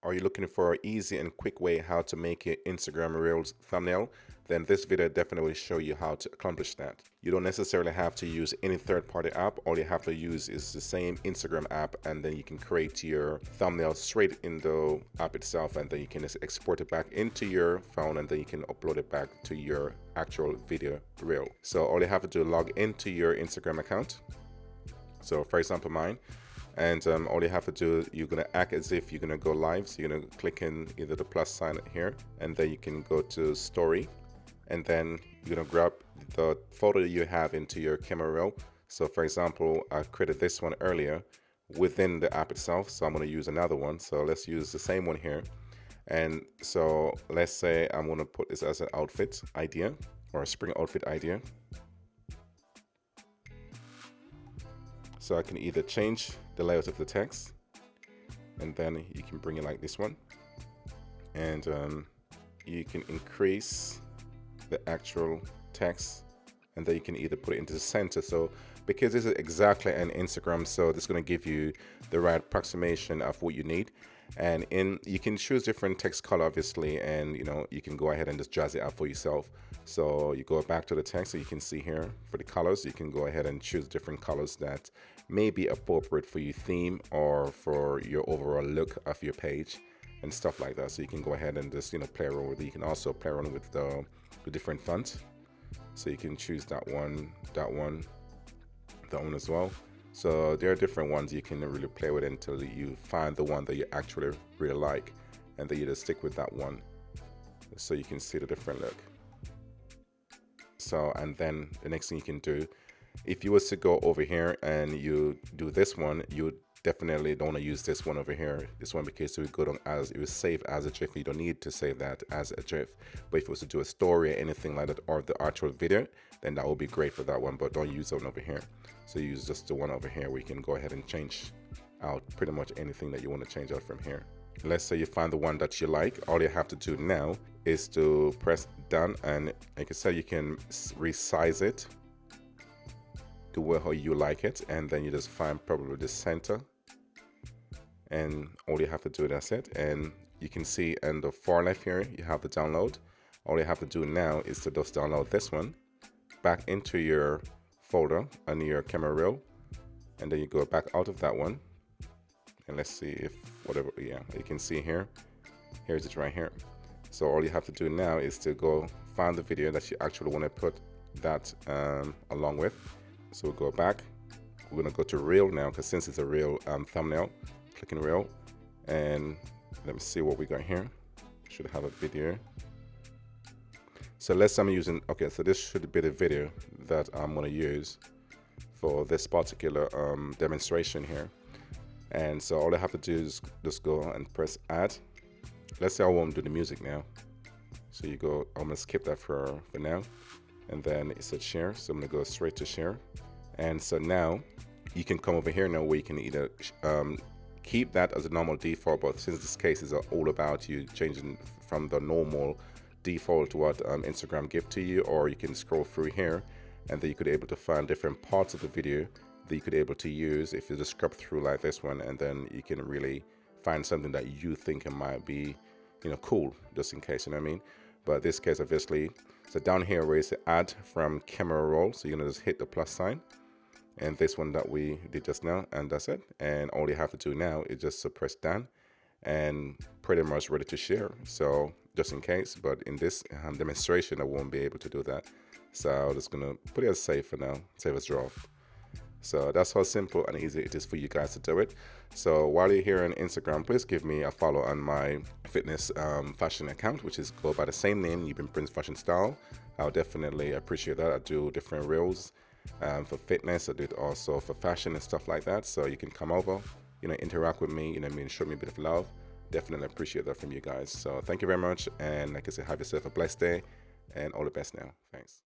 Are you looking for an easy and quick way how to make an Instagram Reels thumbnail? Then this video definitely will show you how to accomplish that. You don't necessarily have to use any third-party app. All you have to use is the same Instagram app, and then you can create your thumbnail straight in the app itself, and then you can just export it back into your phone, and then you can upload it back to your actual video reel. So all you have to do is log into your Instagram account. So for example, mine. And all you have to do, you're going to act as if you're going to go live. So you're going to click in either the plus sign here, and then you can go to story, and then you're going to grab the photo you have into your camera roll. So for example, I created this one earlier within the app itself, so I'm going to use another one. So let's use the same one here. And so let's say I'm going to put this as an outfit idea or a spring outfit idea. So I can either change the layout of the text, and then you can bring it like this one, and you can increase the actual text, and then you can either put it into the center. So because this is exactly an Instagram, so this is going to give you the right approximation of what you need. And you can choose different text color, obviously, and you can go ahead and just jazz it up for yourself. So you go back to the text, so you can see here for the colors, you can go ahead and choose different colors that may be appropriate for your theme or for your overall look of your page and stuff like that. So you can go ahead and just play around with it. You can also play around with the different fonts. So you can choose that one as well. So there are different ones you can really play with until you find the one that you actually really like, and then you just stick with that one, so you can see the different look. So, and then the next thing you can do, if you was to go over here and you do this one, you definitely don't want to use this one over here, this one, because it would go down as, it was saved as a GIF. You don't need to save that as a GIF. But if it was to do a story or anything like that, or the actual video, then that would be great for that one. But don't use that one over here. So use just the one over here where you can go ahead and change out pretty much anything that you want to change out from here. Let's say you find the one that you like. All you have to do now is to press done, and like I said, you can resize it to where how you like it, and then you just find probably the center, and all you have to do, that's it. And you can see in the far left here you have the download. All you have to do now is to just download this one back into your folder on your camera roll, and then you go back out of that one, and let's see if whatever, yeah, you can see here's it right here. So all you have to do now is to go find the video that you actually want to put that along with. So we'll go back, we're gonna go to reel now, because since it's a real thumbnail, click in reel, and let me see what we got here. Should have a video. So let's say I'm using, okay, so this should be the video that I'm gonna use for this particular demonstration here. And so all I have to do is just go and press add. Let's say I won't do the music now. So you go, I'm gonna skip that for now. And then it said share, so I'm gonna go straight to share. And so now you can come over here now where you can either keep that as a normal default, but since this case is all about you changing from the normal default to what Instagram give to you, or you can scroll through here, and then you could be able to find different parts of the video that you could be able to use if you just scrub through like this one, and then you can really find something that you think it might be cool, just in case, you know what I mean. But this case, obviously, so down here where it's add from camera roll, so you're gonna just hit the plus sign, and this one that we did just now, and that's it. And all you have to do now is just press done, and pretty much ready to share. So just in case, but in this demonstration I won't be able to do that, so I'm just gonna put it as save for now, save as draft. So that's how simple and easy it is for you guys to do it. So while you're here on Instagram, please give me a follow on my fitness fashion account, which is go by the same name, You've Been Prince Fashion Style. I'll definitely appreciate that. I do different reels for fitness. I do it also for fashion and stuff like that. So you can come over, interact with me, show me a bit of love. Definitely appreciate that from you guys. So thank you very much. And like I said, have yourself a blessed day and all the best now. Thanks.